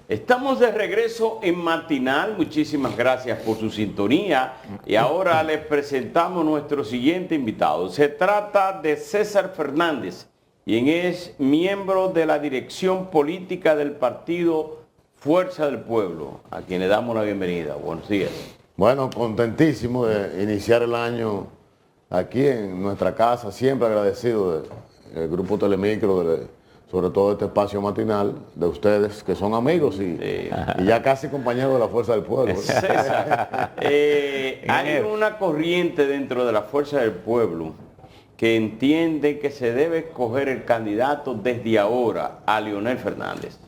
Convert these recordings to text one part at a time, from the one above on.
Estamos de regreso en Matinal, muchísimas gracias por su sintonía y ahora les presentamos nuestro siguiente invitado. Se trata de César Fernández, quien es miembro de la dirección política del partido Fuerza del Pueblo, a quien le damos la bienvenida. Buenos días. Bueno, contentísimo de iniciar el año aquí en nuestra casa, siempre agradecido del Grupo Telemicro, sobre todo este espacio matinal de ustedes, que son amigos y ya casi compañeros de la Fuerza del Pueblo. César, hay una corriente dentro de la Fuerza del Pueblo que entiende que se debe escoger el candidato desde ahora a Leonel Fernández.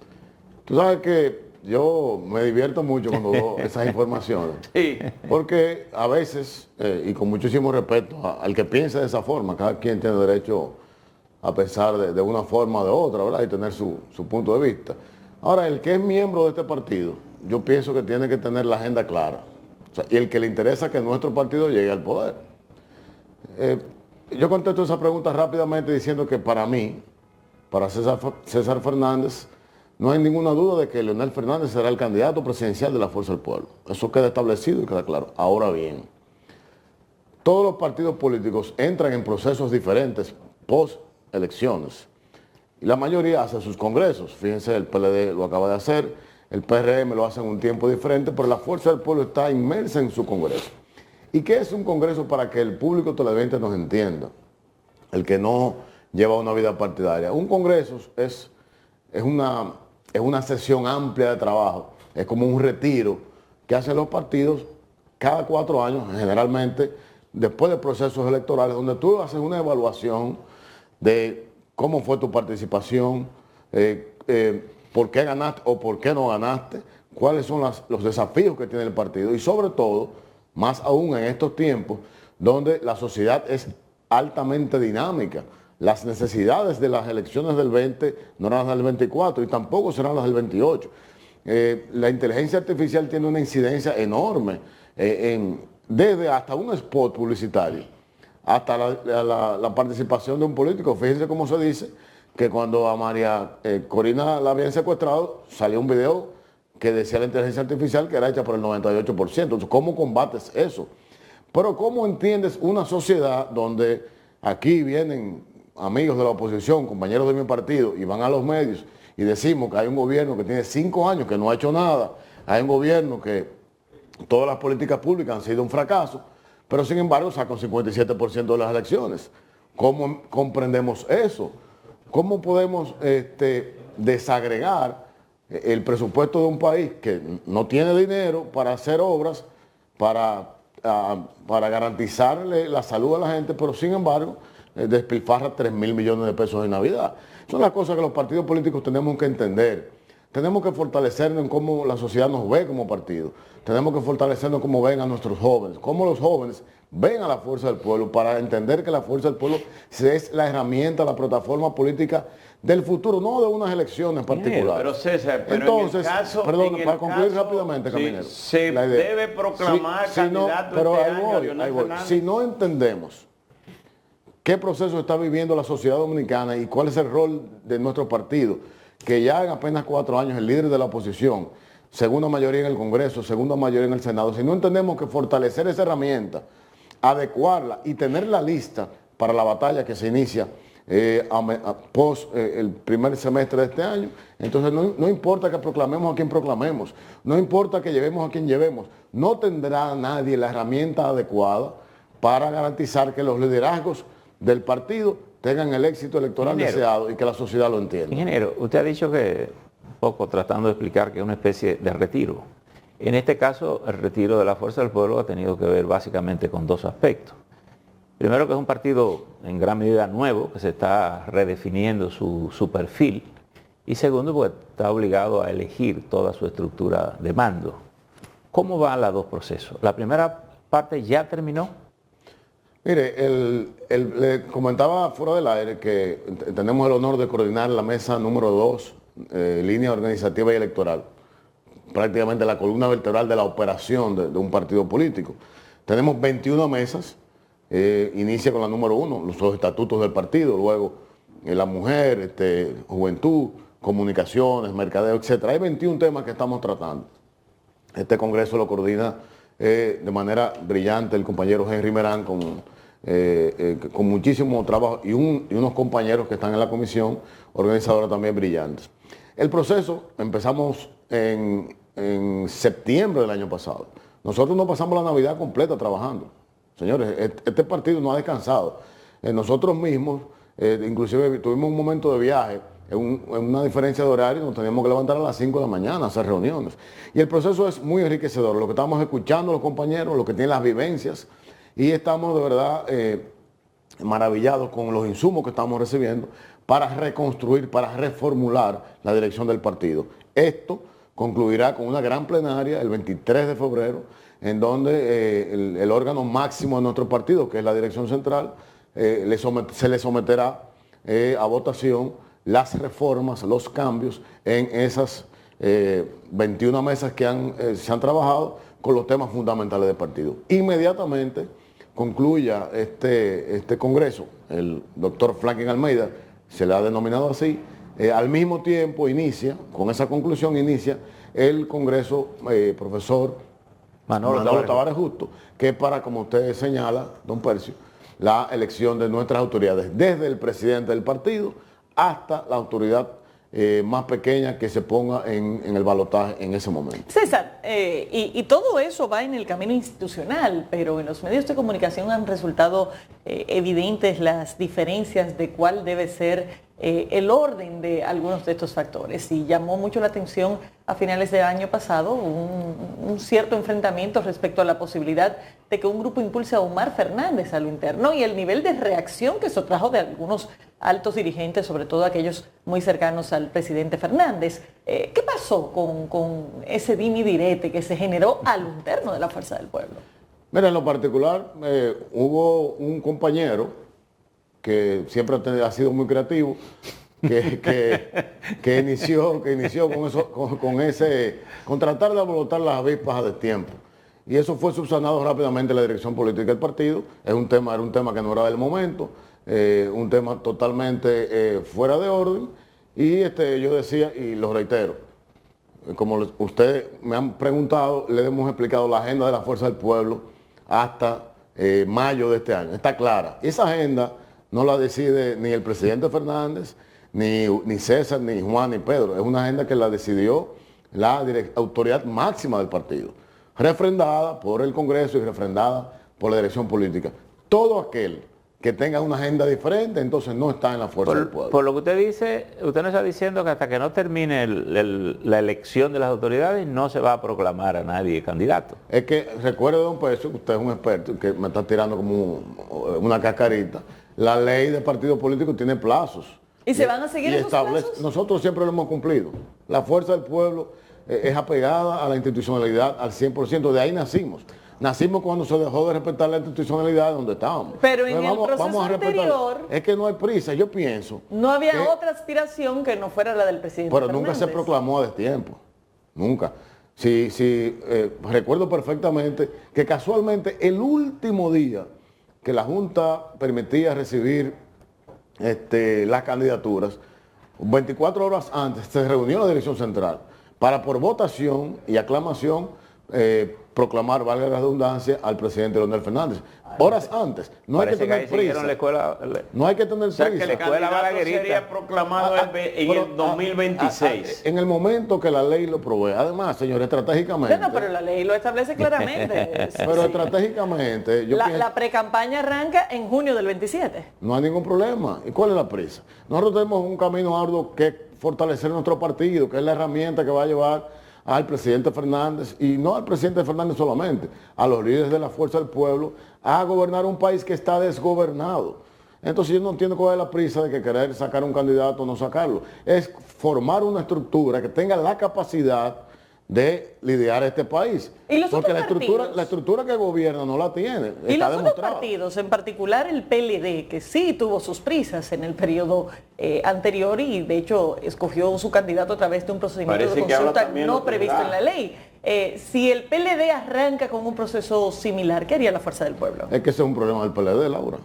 Tú sabes que yo me divierto mucho cuando veo esas informaciones, Sí. porque a veces, y con muchísimo respeto al que piensa de esa forma, cada quien tiene derecho a pensar de una forma o de otra, ¿verdad? Y tener su punto de vista. Ahora, el que es miembro de este partido, yo pienso que tiene que tener la agenda clara. O sea, y el que le interesa que nuestro partido llegue al poder. Yo contesto esa pregunta rápidamente diciendo que para mí, para César Fernández, no hay ninguna duda de que Leonel Fernández será el candidato presidencial de la Fuerza del Pueblo. Eso queda establecido y queda claro. Ahora bien, todos los partidos políticos entran en procesos diferentes post-elecciones. Y la mayoría hace sus congresos. Fíjense, el PLD lo acaba de hacer, el PRM lo hace en un tiempo diferente, pero la Fuerza del Pueblo está inmersa en su congreso. ¿Y qué es un congreso para que el público televidente nos entienda? El que no lleva una vida partidaria. Un congreso es una sesión amplia de trabajo, es como un retiro que hacen los partidos cada 4 años, generalmente después de procesos electorales, donde tú haces una evaluación de cómo fue tu participación, por qué ganaste o por qué no ganaste, cuáles son los desafíos que tiene el partido y sobre todo, más aún en estos tiempos, donde la sociedad es altamente dinámica. Las necesidades de las elecciones del 20 no eran las del 24 y tampoco serán las del 28. La inteligencia artificial tiene una incidencia enorme, desde hasta un spot publicitario, hasta la participación de un político. Fíjense cómo se dice que cuando a María Corina la habían secuestrado, salió un video que decía la inteligencia artificial que era hecha por el 98%. Entonces, ¿cómo combates eso? Pero ¿cómo entiendes una sociedad donde aquí vienen amigos de la oposición, compañeros de mi partido, y van a los medios y decimos que hay un gobierno que tiene 5 años que no ha hecho nada, hay un gobierno que todas las políticas públicas han sido un fracaso, pero sin embargo saca un 57% de las elecciones? ¿Cómo comprendemos eso? ¿Cómo podemos desagregar el presupuesto de un país que no tiene dinero para hacer obras, para garantizarle la salud a la gente, pero sin embargo despilfarra 3.000 millones de pesos en Navidad? Son las cosas que los partidos políticos tenemos que entender. Tenemos que fortalecernos en cómo la sociedad nos ve como partido. Tenemos que fortalecernos en cómo ven a nuestros jóvenes, cómo los jóvenes ven a la Fuerza del Pueblo, para entender que la Fuerza del Pueblo es la herramienta, la plataforma política del futuro, no de unas elecciones particulares. Pero César, entonces, en el caso, perdón, para concluir rápidamente, Caminero. Se debe proclamar candidato pero este ahí año a Leonel voy. Fernández. Si no entendemos qué proceso está viviendo la sociedad dominicana y cuál es el rol de nuestro partido, que ya en apenas 4 años el líder de la oposición, segunda mayoría en el Congreso, segunda mayoría en el Senado, si no entendemos que fortalecer esa herramienta, adecuarla y tenerla lista para la batalla que se inicia post el primer semestre de este año, entonces no importa que proclamemos a quien proclamemos, no importa que llevemos a quien llevemos, no tendrá nadie la herramienta adecuada para garantizar que los liderazgos del partido tengan el éxito electoral deseado y que la sociedad lo entienda. Ingeniero, usted ha dicho que, un poco tratando de explicar que es una especie de retiro. En este caso, el retiro de la Fuerza del Pueblo ha tenido que ver básicamente con 2 aspectos. Primero, que es un partido en gran medida nuevo, que se está redefiniendo su perfil. Y segundo, pues está obligado a elegir toda su estructura de mando. ¿Cómo van los 2 procesos? La primera parte ya terminó. Mire, le comentaba fuera del aire que tenemos el honor de coordinar la mesa número 2, línea organizativa y electoral, prácticamente la columna vertebral de la operación de un partido político. Tenemos 21 mesas, inicia con la número 1, los estatutos del partido, luego la mujer, juventud, comunicaciones, mercadeo, etcétera. Hay 21 temas que estamos tratando. Este congreso lo coordina de manera brillante el compañero Henry Merán con muchísimo trabajo y unos compañeros que están en la comisión organizadora también brillantes. El proceso empezamos en septiembre del año pasado. Nosotros nos pasamos la Navidad completa trabajando. Señores, este partido no ha descansado. Nosotros mismos, inclusive tuvimos un momento de viaje, en una diferencia de horario, nos teníamos que levantar a las 5 de la mañana a hacer reuniones. Y el proceso es muy enriquecedor. Lo que estamos escuchando los compañeros, los que tienen las vivencias, y estamos de verdad maravillados con los insumos que estamos recibiendo para reconstruir, para reformular la dirección del partido. Esto concluirá con una gran plenaria el 23 de febrero, en donde el órgano máximo de nuestro partido, que es la dirección central, se le someterá a votación las reformas, los cambios en esas 21 mesas que se han trabajado con los temas fundamentales del partido. Inmediatamente concluya este congreso, el doctor Franklin Almeida, se le ha denominado así, al mismo tiempo con esa conclusión inicia el congreso profesor Manolo Tavares Justo, que es para, como usted señala, don Percio, la elección de nuestras autoridades, desde el presidente del partido hasta la autoridad más pequeña que se ponga en el balotaje en ese momento. César, y todo eso va en el camino institucional, pero en los medios de comunicación han resultado evidentes las diferencias de cuál debe ser el orden de algunos de estos factores. Y llamó mucho la atención a finales del año pasado un cierto enfrentamiento respecto a la posibilidad de que un grupo impulse a Omar Fernández a lo interno y el nivel de reacción que eso trajo de algunos altos dirigentes, sobre todo aquellos muy cercanos al presidente Fernández. ¿Qué pasó con ese dimi direte que se generó a lo interno de la Fuerza del Pueblo? Mira, en lo particular, hubo un compañero que siempre ha sido muy creativo, que inició con tratar de alborotar las avispas a destiempo. Y eso fue subsanado rápidamente en la dirección política del partido. Era un tema que no era del momento, un tema totalmente fuera de orden. Y yo decía, y lo reitero, como ustedes me han preguntado, les hemos explicado la agenda de la Fuerza del Pueblo hasta mayo de este año. Está clara. Esa agenda no la decide ni el presidente Fernández, ni César, ni Juan, ni Pedro. Es una agenda que la decidió la autoridad máxima del partido, refrendada por el Congreso y refrendada por la dirección política. Todo aquel que tenga una agenda diferente, entonces no está en la Fuerza del Pueblo. Por lo que usted dice, usted no está diciendo que hasta que no termine la elección de las autoridades no se va a proclamar a nadie candidato. Es que, recuerde, don Percio, que usted es un experto, que me está tirando como una cascarita. La ley de partido político tiene plazos. ¿Y se van a seguir esos plazos? Nosotros siempre lo hemos cumplido. La Fuerza del Pueblo es apegada a la institucionalidad al 100%. De ahí nacimos. Nacimos cuando se dejó de respetar la institucionalidad donde estábamos. Pero en el proceso anterior... Es que no hay prisa, yo pienso. No había otra aspiración que no fuera la del presidente Pero Fernández. nunca se proclamó a destiempo. Nunca. Recuerdo perfectamente que casualmente el último día que la Junta permitía recibir las candidaturas, 24 horas antes se reunió la dirección central para por votación y aclamación proclamar, valga la redundancia, al presidente Leonel Fernández. Horas antes. No hay que tener prisa. No hay que tener prisa. O sea, que el candidato sería proclamado en el 2026. En el momento que la ley lo provee. Además, señor, estratégicamente... No, pero la ley lo establece claramente. Pero estratégicamente... La precampaña arranca en junio del 27. No hay ningún problema. ¿Y cuál es la prisa? Nosotros tenemos un camino arduo que fortalecer nuestro partido, que es la herramienta que va a llevar al presidente Fernández, y no al presidente Fernández solamente, a los líderes de la Fuerza del Pueblo, a gobernar un país que está desgobernado. Entonces yo no entiendo cuál es la prisa de que querer sacar un candidato o no sacarlo. Es formar una estructura que tenga la capacidad de lidiar este país. ¿Y los porque otros la estructura que gobierna no la tiene. Y los otros partidos, en particular el PLD, que sí tuvo sus prisas en el periodo anterior y de hecho escogió su candidato a través de un procedimiento de consulta no previsto en la ley. Si el PLD arranca con un proceso similar, ¿qué haría la Fuerza del Pueblo? Es que ese es un problema del PLD, Laura.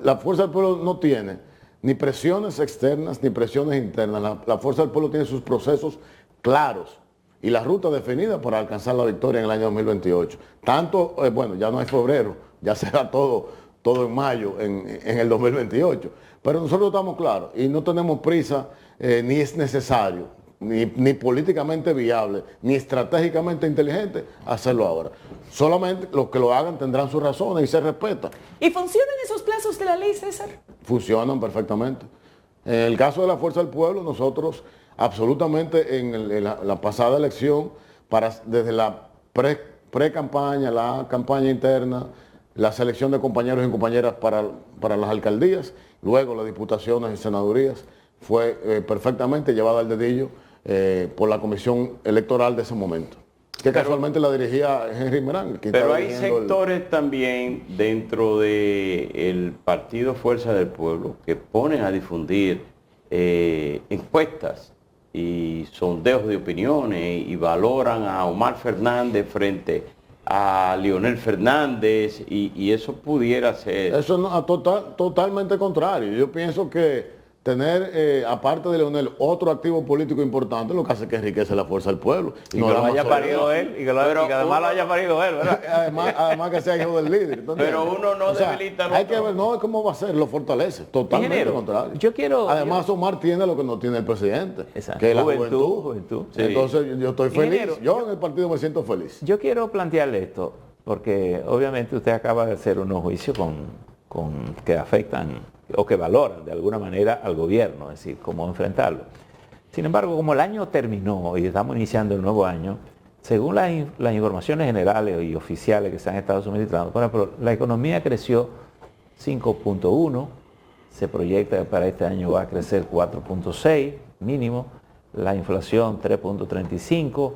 La Fuerza del Pueblo no tiene ni presiones externas ni presiones internas. La Fuerza del Pueblo tiene sus procesos claros y la ruta definida para alcanzar la victoria en el año 2028. Tanto, bueno, ya no hay febrero, ya será todo en mayo en el 2028. Pero nosotros estamos claros y no tenemos prisa, ni es necesario, ni políticamente viable, ni estratégicamente inteligente hacerlo ahora. Solamente los que lo hagan tendrán sus razones y se respeta. ¿Y funcionan esos plazos de la ley, César? Funcionan perfectamente. En el caso de la Fuerza del Pueblo, nosotros absolutamente en la pasada elección, desde la pre-campaña, la campaña interna, la selección de compañeros y compañeras para las alcaldías, luego las diputaciones y senadurías, fue perfectamente llevada al dedillo por la comisión electoral de ese momento, que casualmente la dirigía Henry Merán. Pero hay sectores también dentro del Partido Fuerza del Pueblo que ponen a difundir encuestas y sondeos de opiniones y valoran a Omar Fernández frente a Leonel Fernández y eso pudiera ser... Eso no, totalmente contrario. Yo pienso que tener, aparte de Leonel, otro activo político importante, lo que hace que enriquece la Fuerza del Pueblo. Y no que lo haya parido él, y que además lo haya parido él, ¿verdad? Además que sea hijo del líder. Entonces, pero uno no debilita... Hay que ver, no, cómo va a ser, lo fortalece. Totalmente lo contrario. Además, Omar tiene lo que no tiene el presidente, exacto, que es la juventud. Sí. Entonces, yo estoy feliz. Yo en el partido me siento feliz. Yo quiero plantearle esto, porque obviamente usted acaba de hacer unos juicios que afectan o que valoran de alguna manera al gobierno, es decir, cómo enfrentarlo. Sin embargo, como el año terminó y estamos iniciando el nuevo año, según las informaciones generales y oficiales que se han estado suministrando, por ejemplo, la economía creció 5.1, se proyecta que para este año va a crecer 4.6 mínimo, la inflación 3.35,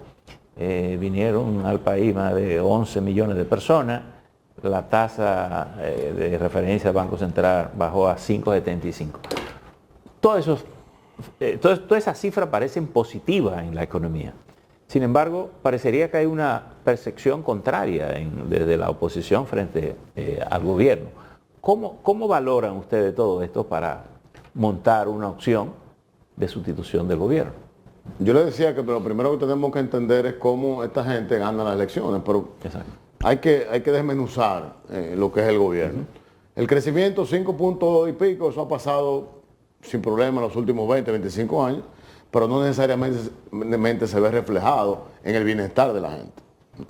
vinieron al país más de 11 millones de personas, la tasa de referencia del Banco Central bajó a 5.75. Toda esa cifra parecen positivas en la economía. Sin embargo, parecería que hay una percepción contraria desde la oposición frente al gobierno. ¿Cómo valoran ustedes todo esto para montar una opción de sustitución del gobierno? Yo le decía que lo primero que tenemos que entender es cómo esta gente gana las elecciones, pero exacto, hay que desmenuzar lo que es el gobierno. El crecimiento 5 puntos y pico, eso ha pasado sin problema en los últimos 20, 25 años, pero no necesariamente se ve reflejado en el bienestar de la gente.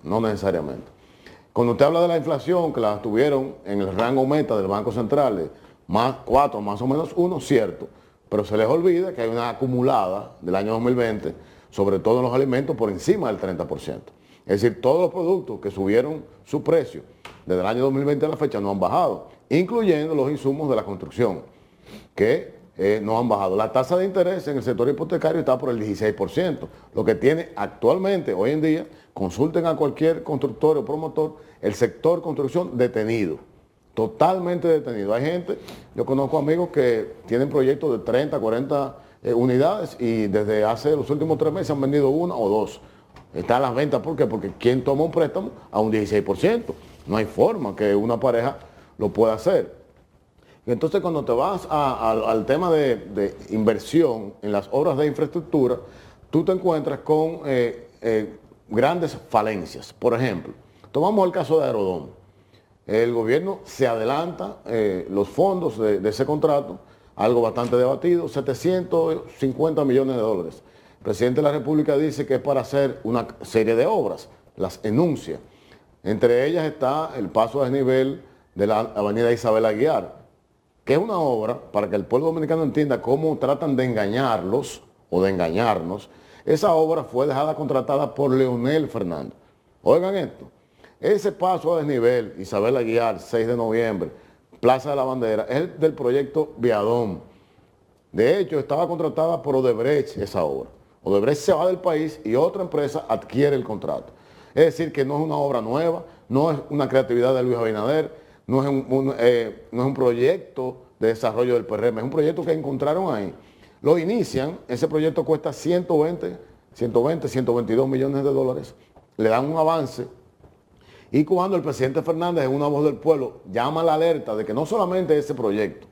No necesariamente. Cuando usted habla de la inflación, que la tuvieron en el rango meta del Banco Central, más 4, más o menos 1, cierto, pero se les olvida que hay una acumulada del año 2020, sobre todo en los alimentos, por encima del 30%. Es decir, todos los productos que subieron su precio desde el año 2020 a la fecha no han bajado, incluyendo los insumos de la construcción, que no han bajado. La tasa de interés en el sector hipotecario está por el 16%, lo que tiene actualmente, hoy en día, consulten a cualquier constructor o promotor, el sector construcción detenido, totalmente detenido. Hay gente, yo conozco amigos que tienen proyectos de 30, 40 unidades y desde hace los últimos 3 meses han vendido 1 o 2. Están las ventas, ¿por qué? Porque ¿quién toma un préstamo a un 16%? No hay forma que una pareja lo pueda hacer. Y entonces cuando te vas al tema de inversión en las obras de infraestructura, tú te encuentras con grandes falencias. Por ejemplo, tomamos el caso de Aerodón. El gobierno se adelanta los fondos de ese contrato, algo bastante debatido, 750 millones de dólares. El presidente de la República dice que es para hacer una serie de obras, las enuncia. Entre ellas está el paso a desnivel de la avenida Isabel Aguiar, que es una obra, para que el pueblo dominicano entienda cómo tratan de engañarlos o de engañarnos. Esa obra fue dejada contratada por Leonel Fernández. Oigan esto, ese paso a desnivel, Isabel Aguiar, 6 de noviembre, Plaza de la Bandera, es del proyecto Viadón. De hecho, estaba contratada por Odebrecht esa obra. Odebrecht se va del país y otra empresa adquiere el contrato. Es decir, que no es una obra nueva, no es una creatividad de Luis Abinader, no es un proyecto de desarrollo del PRM, es un proyecto que encontraron ahí. Lo inician, ese proyecto cuesta 122 millones de dólares, le dan un avance y cuando el presidente Fernández, en una voz del pueblo, llama a la alerta de que no solamente ese proyecto,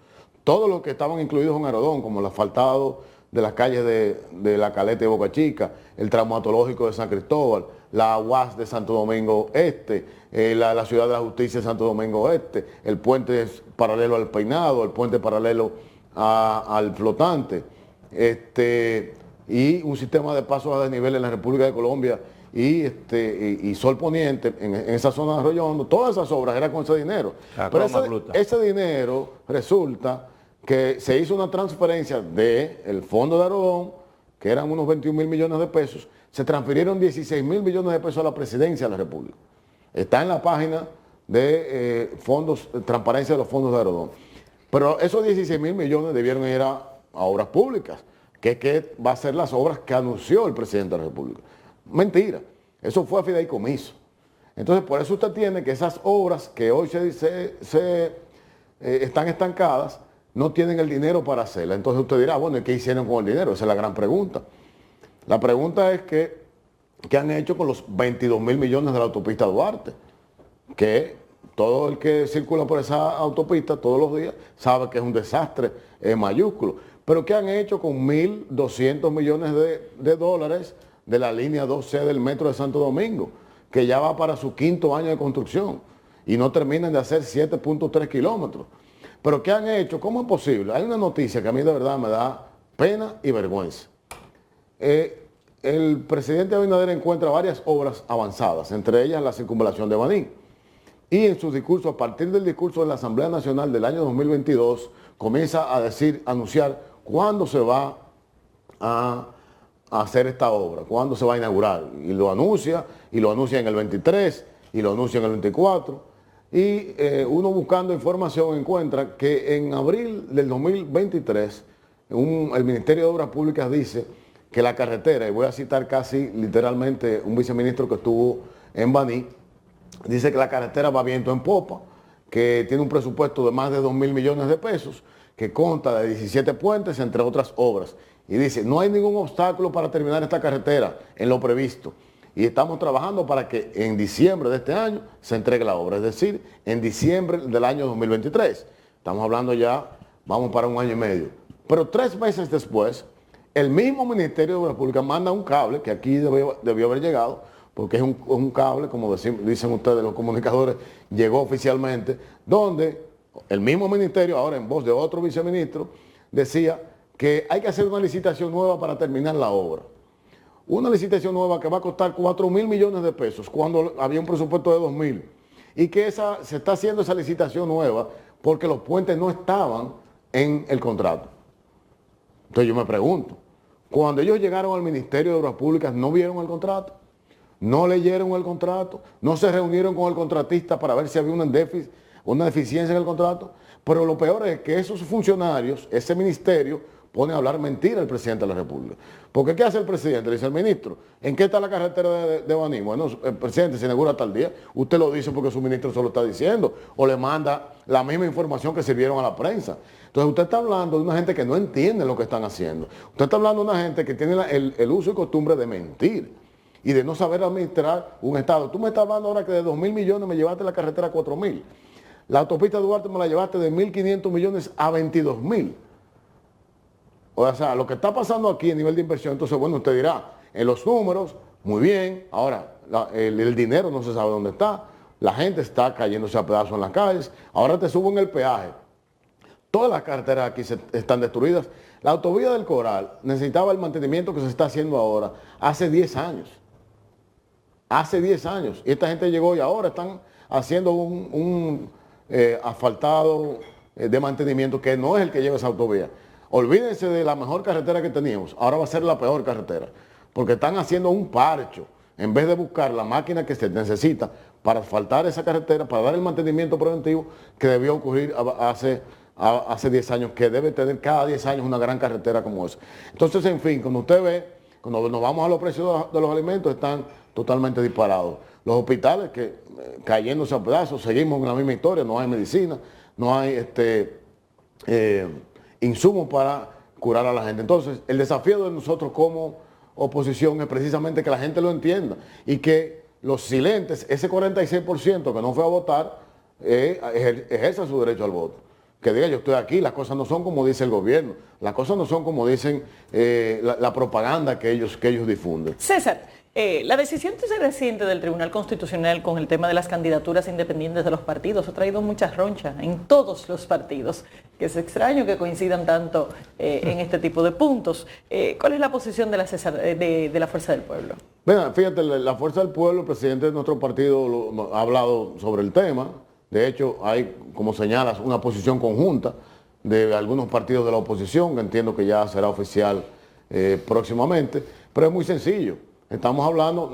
todos los que estaban incluidos en Aerodón, como el asfaltado de las calles de La Caleta y Boca Chica, el traumatológico de San Cristóbal, la UAS de Santo Domingo Este, la Ciudad de la Justicia de Santo Domingo Este, el puente paralelo al Peinado, el puente paralelo al Flotante, y un sistema de pasos a desnivel en la República de Colombia y Sol Poniente, en esa zona de Arroyo Hondo. Todas esas obras eran con ese dinero. Pero ese dinero resulta que se hizo una transferencia del Fondo de Aerodón, que eran unos 21.000 millones de pesos, se transfirieron 16.000 millones de pesos a la Presidencia de la República. Está en la página de transparencia de los fondos de Aerodón. Pero esos 16.000 millones debieron ir a obras públicas, que va a ser las obras que anunció el presidente de la República. Mentira, eso fue a fideicomiso. Entonces, por eso usted tiene que esas obras que hoy están estancadas, no tienen el dinero para hacerlas. Entonces usted dirá, bueno, ¿y qué hicieron con el dinero? Esa es la gran pregunta. La pregunta es ¿qué han hecho con los 22.000 millones de la autopista Duarte? Que todo el que circula por esa autopista todos los días sabe que es un desastre mayúsculo. Pero ¿qué han hecho con 1.200 millones de dólares de la línea 2C del metro de Santo Domingo, que ya va para su 5º año de construcción y no terminan de hacer 7.3 kilómetros? Pero ¿qué han hecho? ¿Cómo es posible? Hay una noticia que a mí de verdad me da pena y vergüenza. El presidente Abinader encuentra varias obras avanzadas, entre ellas la circunvalación de Baní. Y en su discurso, a partir del discurso de la Asamblea Nacional del año 2022, comienza a anunciar cuándo se va a hacer esta obra, cuándo se va a inaugurar. Y lo anuncia en el 23, y lo anuncia en el 24. Y uno buscando información encuentra que en abril del 2023, el Ministerio de Obras Públicas dice que la carretera, y voy a citar casi literalmente un viceministro que estuvo en Baní, dice que la carretera va viento en popa, que tiene un presupuesto de más de 2.000 millones de pesos, que consta de 17 puentes, entre otras obras. Y dice, no hay ningún obstáculo para terminar esta carretera en lo previsto. Y estamos trabajando para que en diciembre de este año se entregue la obra, es decir, en diciembre del año 2023. Estamos hablando ya, vamos para un año y medio. Pero 3 meses después, el mismo Ministerio de Obras Públicas manda un cable, que aquí debió haber llegado, porque es un cable, como dicen ustedes los comunicadores, llegó oficialmente, donde el mismo ministerio, ahora en voz de otro viceministro, decía que hay que hacer una licitación nueva para terminar la obra. Una licitación nueva que va a costar 4.000 millones de pesos, cuando había un presupuesto de 2.000. Y que se está haciendo esa licitación nueva porque los puentes no estaban en el contrato. Entonces yo me pregunto, cuando ellos llegaron al Ministerio de Obras Públicas, ¿no vieron el contrato? ¿No leyeron el contrato? ¿No se reunieron con el contratista para ver si había una deficiencia en el contrato? Pero lo peor es que esos funcionarios, ese ministerio, pone a hablar mentira al presidente de la República. Porque ¿qué hace el presidente? Le dice al ministro, ¿en qué está la carretera de Baní? Bueno, el presidente se inaugura tal día. Usted lo dice porque su ministro solo está diciendo. O le manda la misma información que sirvieron a la prensa. Entonces usted está hablando de una gente que no entiende lo que están haciendo. Usted está hablando de una gente que tiene el uso y costumbre de mentir y de no saber administrar un Estado. Tú me estás hablando ahora que de 2.000 millones me llevaste la carretera a 4.000. La autopista Duarte me la llevaste de 1.500 millones a 22.000. O sea, lo que está pasando aquí a nivel de inversión, entonces, bueno, usted dirá, en los números, muy bien, ahora, el dinero no se sabe dónde está, la gente está cayéndose a pedazos en las calles, ahora te suben el peaje. Todas las carreteras aquí están destruidas. La autovía del Coral necesitaba el mantenimiento que se está haciendo ahora hace 10 años. Hace 10 años. Y esta gente llegó y ahora están haciendo un asfaltado de mantenimiento que no es el que lleva esa autovía. Olvídense de la mejor carretera que teníamos, ahora va a ser la peor carretera, porque están haciendo un parcho, en vez de buscar la máquina que se necesita para asfaltar esa carretera, para dar el mantenimiento preventivo que debió ocurrir hace 10 años, que debe tener cada 10 años una gran carretera como esa. Entonces, en fin, cuando usted ve, cuando nos vamos a los precios de los alimentos, están totalmente disparados. Los hospitales que cayéndose a pedazos, seguimos en la misma historia, no hay medicina, no hay insumos para curar a la gente. Entonces, el desafío de nosotros como oposición es precisamente que la gente lo entienda y que los silentes, ese 46% que no fue a votar, ejerza su derecho al voto. que diga yo estoy aquí, las cosas no son como dice el gobierno, las cosas no son como dicen la propaganda que ellos difunden. César, la decisión reciente del Tribunal Constitucional con el tema de las candidaturas independientes de los partidos ha traído muchas ronchas en todos los partidos, que es extraño que coincidan tanto en este tipo de puntos. ¿Cuál es la posición de la Fuerza del Pueblo? Mira, fíjate, la Fuerza del Pueblo, el presidente de nuestro partido ha hablado sobre el tema. De hecho, hay, como señalas, una posición conjunta de algunos partidos de la oposición, que entiendo que ya será oficial próximamente, pero es muy sencillo. Estamos hablando,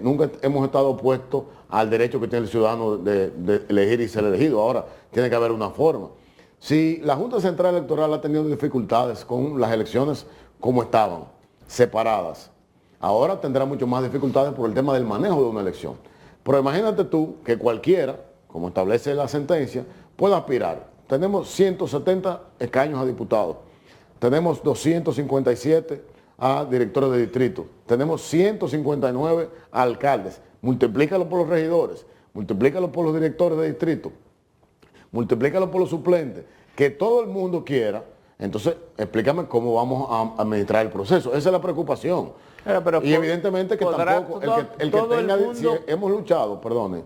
nunca hemos estado opuestos al derecho que tiene el ciudadano de elegir y ser elegido. Ahora, tiene que haber una forma. Si la Junta Central Electoral ha tenido dificultades con las elecciones como estaban, separadas, ahora tendrá mucho más dificultades por el tema del manejo de una elección. Pero imagínate tú que cualquiera, como establece la sentencia, pueda aspirar. Tenemos 170 escaños a diputados, tenemos 257 a directores de distrito, tenemos 159 alcaldes, multiplícalo por los regidores, multiplícalo por los directores de distrito, multiplícalo por los suplentes, que todo el mundo quiera. Entonces, explícame cómo vamos a administrar el proceso. Esa es la preocupación. Pero y evidentemente que tampoco, el que tenga, si hemos luchado, perdone,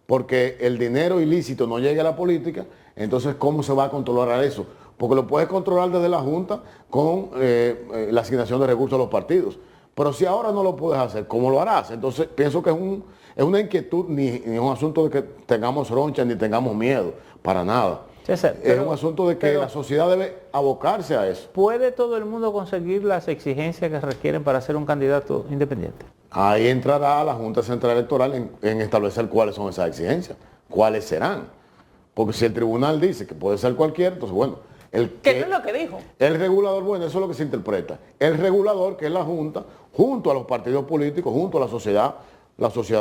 porque el dinero ilícito no llegue a la política, entonces ¿cómo se va a controlar eso? Porque lo puedes controlar desde la Junta con la asignación de recursos a los partidos. Pero si ahora no lo puedes hacer, ¿cómo lo harás? Entonces pienso que es una inquietud, ni un asunto de que tengamos roncha ni tengamos miedo, para nada. César, es un asunto de que la sociedad debe abocarse a eso. ¿Puede todo el mundo conseguir las exigencias que requieren para ser un candidato independiente? Ahí entrará la Junta Central Electoral en establecer cuáles son esas exigencias, cuáles serán. Porque si el tribunal dice que puede ser cualquiera, entonces bueno, ¿Qué no es lo que dijo? El regulador, bueno, eso es lo que se interpreta. El regulador, que es la Junta, junto a los partidos políticos, junto a la sociedad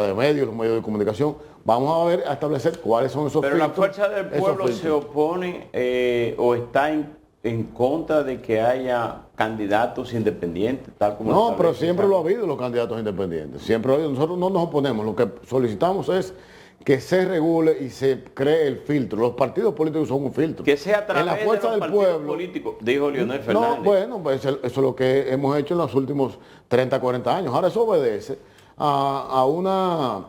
de medios, los medios de comunicación, vamos a establecer cuáles son esos Pero filtros. la Fuerza del Pueblo se opone o está en contra de que haya candidatos independientes, tal como no, pero siempre lo ha habido los candidatos independientes. Siempre lo ha habido. Nosotros no nos oponemos. Lo que solicitamos es que se regule y se cree el filtro. Los partidos políticos son un filtro. Que sea a través en la Fuerza de los del partidos Pueblo, políticos, dijo Leonel Fernández. No, bueno, pues eso es lo que hemos hecho en los últimos 30, 40 años. Ahora eso obedece a una,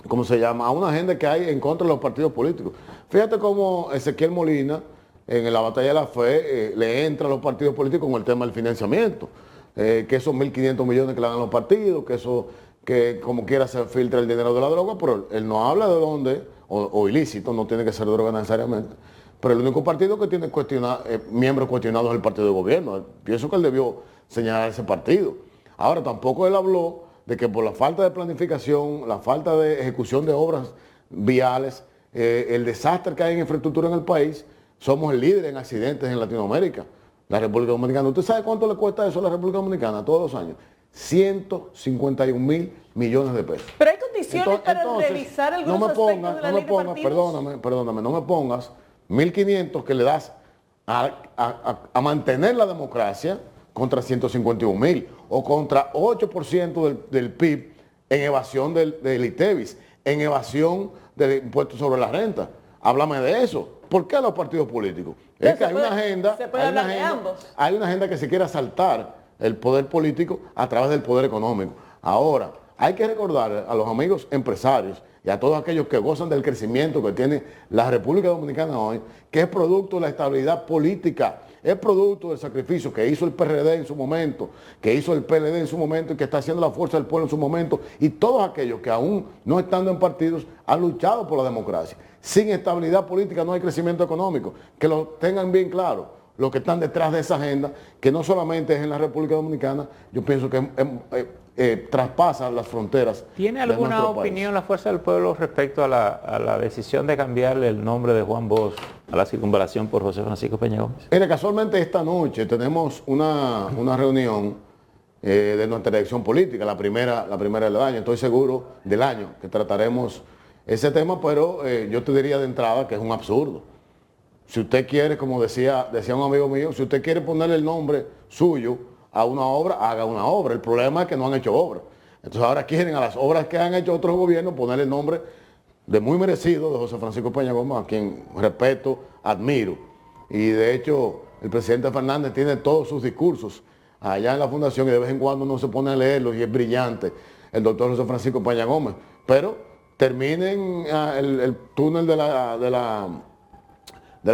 ¿cómo se llama? A una agenda que hay en contra de los partidos políticos. Fíjate cómo Ezequiel Molina, en la batalla de la fe, le entra a los partidos políticos con el tema del financiamiento. Que esos 1.500 millones que le dan a los partidos, que eso, que como quiera se filtra el dinero de la droga, pero él no habla de dónde, o ilícito, no tiene que ser droga necesariamente. Pero el único partido que tiene miembros cuestionados es el partido de gobierno. Pienso que él debió señalar ese partido. Ahora, tampoco él habló de que por la falta de planificación, la falta de ejecución de obras viales, el desastre que hay en infraestructura en el país, somos el líder en accidentes en Latinoamérica. La República Dominicana, ¿usted sabe cuánto le cuesta eso a la República Dominicana todos los años? 151.000 millones de pesos. Pero hay condiciones para revisar algunos aspectos de la ley de partidos. Perdóname, no me pongas 1.500 que le das a mantener la democracia contra 151.000 o contra 8% del PIB en evasión del ITEVIS, en evasión del impuesto sobre la renta. Háblame de eso. ¿Por qué a los partidos políticos? Es que hay una agenda que se quiere asaltar el poder político a través del poder económico. Ahora, hay que recordar a los amigos empresarios y a todos aquellos que gozan del crecimiento que tiene la República Dominicana hoy, que es producto de la estabilidad política, es producto del sacrificio que hizo el PRD en su momento, que hizo el PLD en su momento y que está haciendo la Fuerza del Pueblo en su momento, y todos aquellos que aún no estando en partidos han luchado por la democracia. Sin estabilidad política no hay crecimiento económico, que lo tengan bien claro. Los que están detrás de esa agenda, que no solamente es en la República Dominicana, yo pienso que traspasa las fronteras. ¿Tiene alguna opinión la Fuerza del Pueblo respecto a la decisión de cambiarle el nombre de Juan Bosch a la circunvalación por José Francisco Peña Gómez? Mira, casualmente esta noche tenemos una reunión de nuestra elección política, la primera del año, estoy seguro del año, que trataremos ese tema, pero yo te diría de entrada que es un absurdo. Si usted quiere, como decía un amigo mío, si usted quiere ponerle el nombre suyo a una obra, haga una obra. El problema es que no han hecho obra. Entonces ahora quieren a las obras que han hecho otros gobiernos ponerle el nombre de muy merecido de José Francisco Peña Gómez, a quien respeto, admiro. Y de hecho, el presidente Fernández tiene todos sus discursos allá en la fundación y de vez en cuando uno se pone a leerlos y es brillante, el doctor José Francisco Peña Gómez. Pero terminen el túnel de la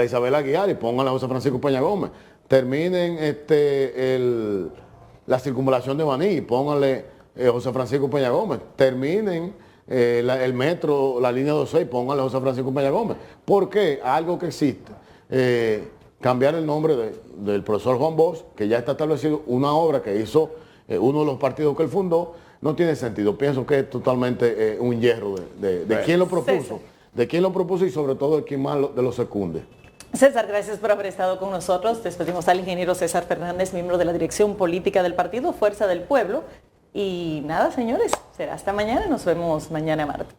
Isabel Aguiar y pónganle a José Francisco Peña Gómez. Terminen la circunvalación de Baní y pónganle José Francisco Peña Gómez. Terminen el metro, la línea 26, pónganle José Francisco Peña Gómez. ¿Por qué? Algo que existe. Cambiar el nombre del profesor Juan Bosch, que ya está establecido, una obra que hizo uno de los partidos que él fundó, no tiene sentido. Pienso que es totalmente un hierro de quién lo propuso, de quién lo propuso y sobre todo de quién más lo secunde. César, gracias por haber estado con nosotros. Despedimos al ingeniero César Fernández, miembro de la dirección política del partido Fuerza del Pueblo. Y nada, señores, será hasta mañana. Nos vemos mañana martes.